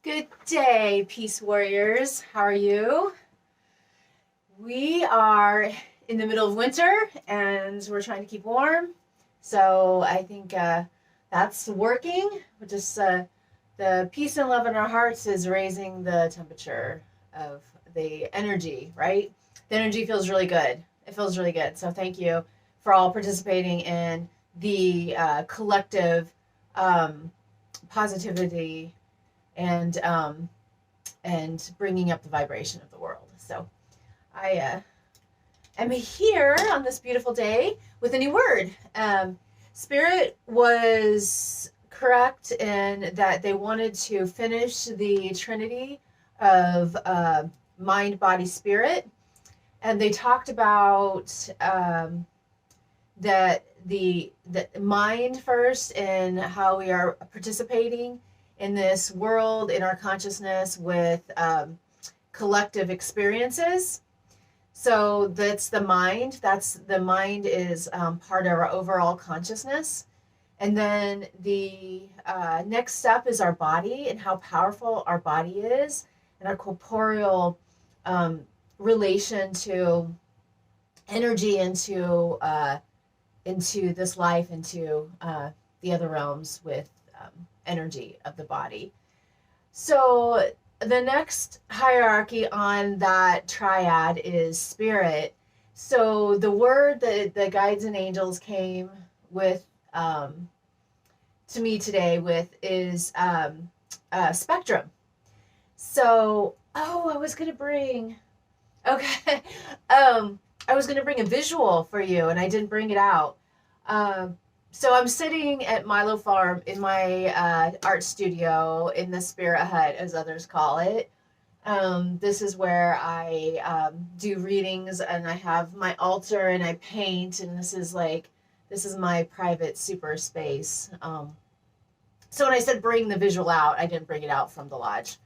Good day, Peace Warriors. How are you? We are in the middle of winter and we're trying to keep warm. So I think that's working. Just the peace and love in our hearts is raising the temperature of the energy, right? The energy feels really good. It feels really good. So thank you for all participating in the collective positivity and bringing up the vibration of the world. So I am here on this beautiful day with a new word. Spirit was correct in that they wanted to finish the trinity of mind, body, spirit, and they talked about that the mind first and how we are participating in this world, in our consciousness with collective experiences. So that's the mind. The mind is part of our overall consciousness. And then the next step is our body and how powerful our body is and our corporeal relation to energy, into this life, into the other realms with energy of the body. So the next hierarchy on that triad is spirit. So the word that the guides and angels came with to me today with is spectrum. So I was gonna bring a visual for you and I didn't bring it out. So I'm sitting at Milo Farm in my art studio in the spirit hut, as others call it. This is where I do readings and I have my altar and I paint, and this is my private super space. So when I said bring the visual out, I didn't bring it out from the lodge.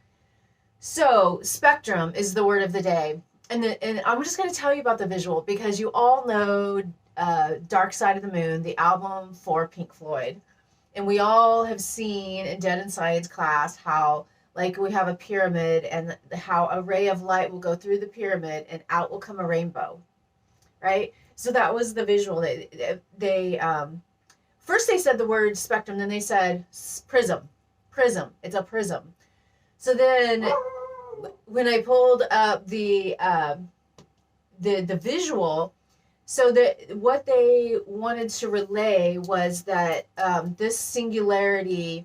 So spectrum is the word of the day. And I'm just going to tell you about the visual because you all know Dark Side of the Moon, the album for Pink Floyd. And we all have seen in Dead in Science class how we have a pyramid and how a ray of light will go through the pyramid and out will come a rainbow, right? So that was the visual. They first they said the word spectrum, then they said prism. It's a prism. So then when I pulled up the visual, so that what they wanted to relay was that this singularity,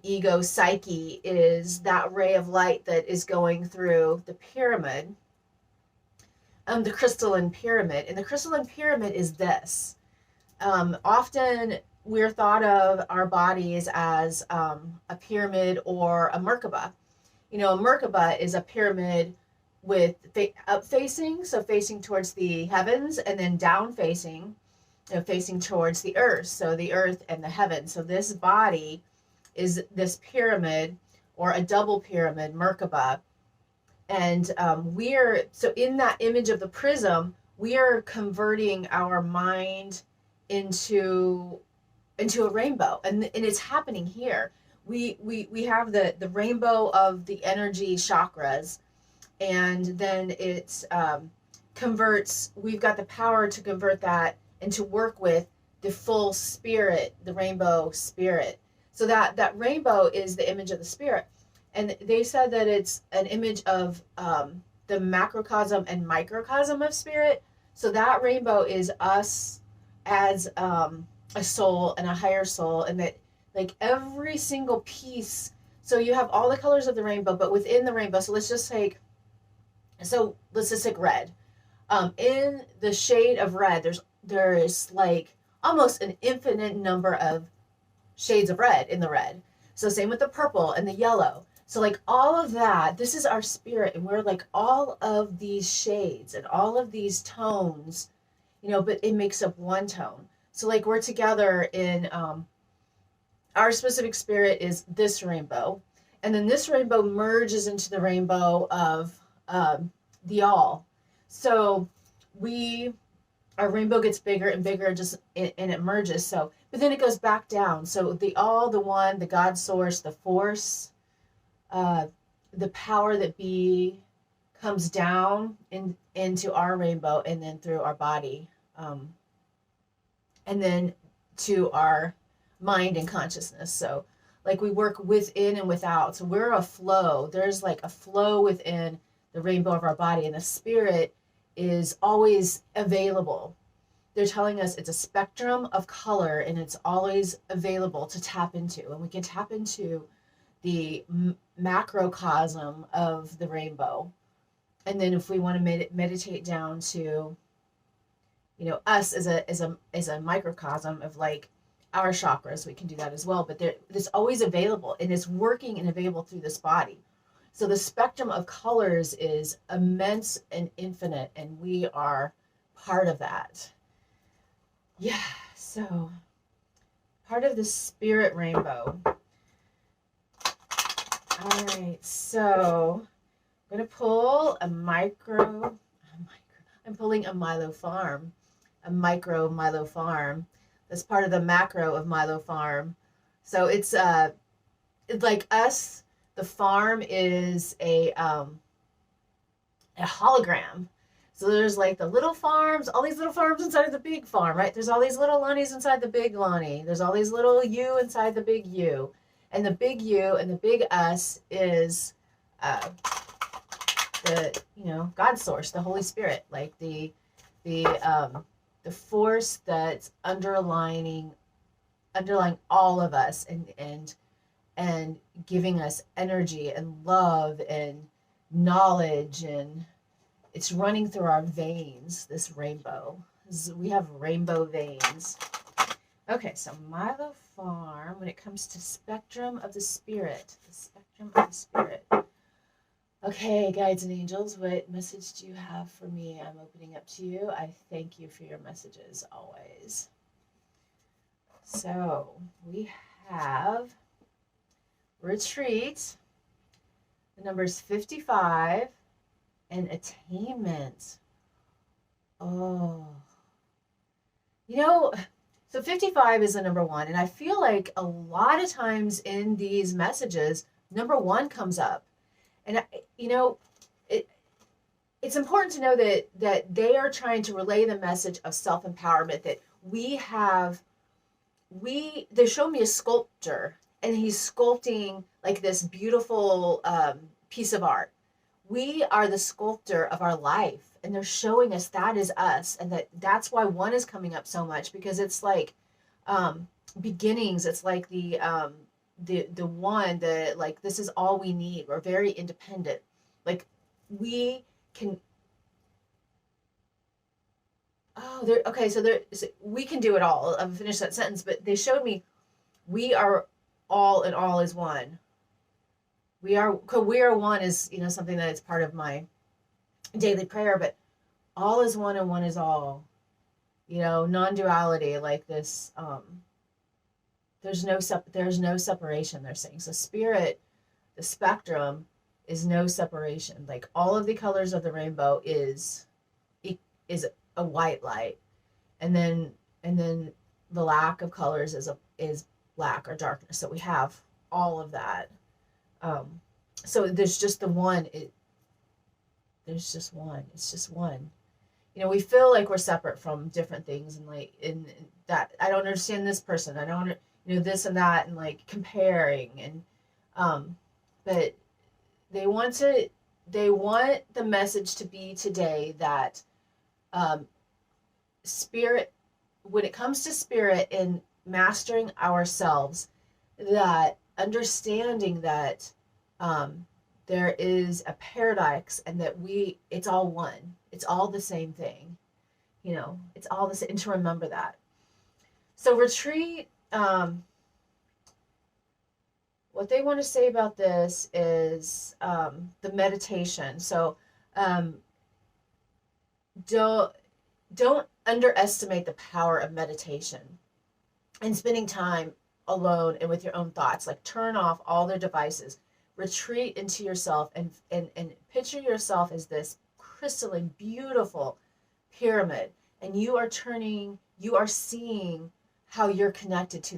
ego, psyche is that ray of light that is going through the pyramid, the crystalline pyramid. And the crystalline pyramid is this. Often we're thought of our bodies as a pyramid or a Merkaba. A Merkaba is a pyramid with up facing, so facing towards the heavens, and then down facing, facing towards the earth, so the earth and the heavens. So this body is this pyramid or a double pyramid, Merkaba. And so in that image of the prism, we are converting our mind into a rainbow, and it's happening here. We have the rainbow of the energy chakras, and then it converts. We've got the power to convert that and to work with the full spirit, the rainbow spirit. So that rainbow is the image of the spirit. And they said that it's an image of the macrocosm and microcosm of spirit. So that rainbow is us as a soul and a higher soul, and that every single piece. So you have all the colors of the rainbow, but within the rainbow, let's just take red. In the shade of red, there is almost an infinite number of shades of red in the red. So same with the purple and the yellow. So all of that, this is our spirit, and we're all of these shades and all of these tones, but it makes up one tone. So we're together in our specific spirit is this rainbow, and then this rainbow merges into the rainbow of the all. So our rainbow gets bigger and bigger, and it merges. So, but then it goes back down. So the all, the one, the God source, the force, the power that be comes down into our rainbow and then through our body, and then to our mind and consciousness. So like we work within and without. So we're a flow. There's like a flow within the rainbow of our body, and the spirit is always available. They're telling us it's a spectrum of color and it's always available to tap into. And we can tap into the macrocosm of the rainbow. And then if we want to meditate down to, you know, us as a microcosm of like our chakras, we can do that as well. But it's always available and it's working and available through this body. So the spectrum of colors is immense and infinite, and we are part of that. Yeah, so part of the spirit rainbow. All right, so I'm going to pull I'm pulling a Milo Farm, a micro Milo Farm. That's part of the macro of Milo Farm. So it's like us, the farm is a hologram. So there's like the little farms, all these little farms inside of the big farm, right? There's all these little Lonis inside the big Loni. There's all these little you inside the big you. And the big you and the big us is the, you know, God source, the Holy Spirit, like the force that's underlying all of us and giving us energy and love and knowledge, and it's running through our veins, this rainbow. We have rainbow veins. Okay, so Milo Farm, when it comes to spectrum of the spirit, the spectrum of the spirit. Okay, guides and angels, what message do you have for me? I'm opening up to you. I thank you for your messages always. So we have retreat, the number's 55, and attainment. Oh, you know, so 55 is the number one. And I feel like a lot of times in these messages, number one comes up. And, you know, it's important to know that they are trying to relay the message of self-empowerment, that they showed me a sculptor, and he's sculpting like this beautiful piece of art. We are the sculptor of our life, and they're showing us that is us, and that's why one is coming up so much, because it's like beginnings. It's like the one that, like, this is all we need. We're very independent. Like we can. Oh, there. Okay, so we can do it all. I've finished that sentence, but they showed me we are all, and all is one. We are one is, you know, something that is part of my daily prayer, but all is one and one is all, you know, non-duality, like this. There's no separation, they're saying. So spirit, the spectrum, is no separation. Like all of the colors of the rainbow is a white light, and then the lack of colors is black or darkness. So we have all of that. So there's just the one. There's just one. It's just one. You know, we feel like we're separate from different things, and like in that I don't understand this person. I don't, you know, this and that, and like comparing, and but they want the message to be today that spirit, when it comes to spirit and mastering ourselves, that understanding that there is a paradox, and that it's all one. It's all the same thing. You know, it's all the same, and to remember that. So retreat, what they want to say about this is the meditation. So don't underestimate the power of meditation and spending time alone and with your own thoughts. Like turn off all their devices, retreat into yourself, and picture yourself as this crystalline, beautiful pyramid, and you are seeing how you're connected to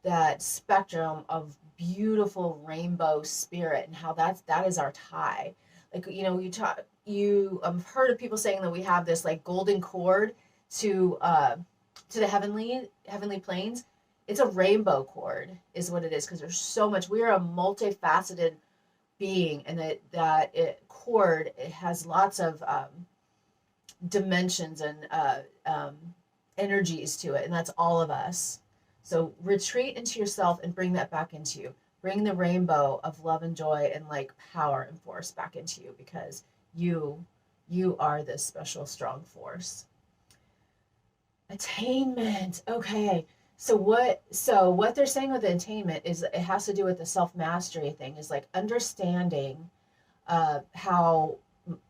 that spectrum of beautiful rainbow spirit, and how that is our tie. Like, you know, you heard of people saying that we have this like golden cord to the heavenly planes. It's a rainbow cord is what it is, because there's so much. We are a multifaceted being, and cord, it has lots of dimensions and energies to it, and that's all of us. So retreat into yourself and bring that back into you. Bring the rainbow of love and joy and like power and force back into you, because you are this special strong force. Attainment. Okay. So what they're saying with the attainment is it has to do with the self-mastery thing, is like understanding how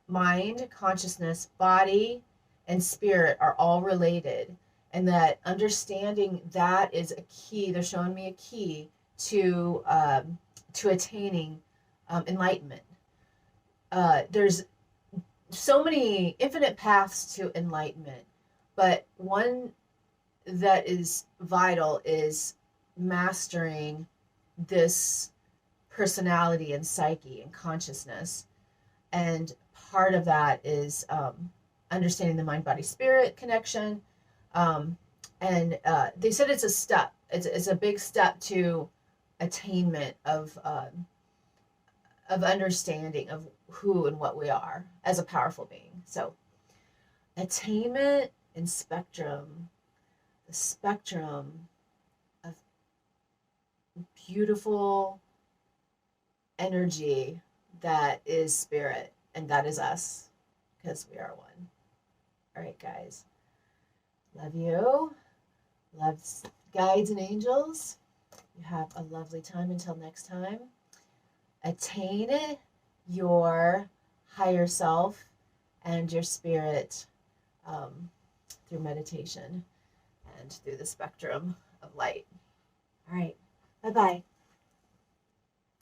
mind, consciousness, body, and spirit are all related, and that understanding that is a key. They're showing me a key to attaining enlightenment. There's so many infinite paths to enlightenment, but one that is vital is mastering this personality and psyche and consciousness. And part of that is understanding the mind body spirit connection. And they said it's a step. It's a big step to attainment of understanding of who and what we are as a powerful being. So attainment and spectrum, the spectrum of beautiful energy that is spirit, and that is us, because we are one. All right, guys. Love you. Love guides and angels. You have a lovely time until next time. Attain your higher self and your spirit through meditation and through the spectrum of light. All right. Bye-bye.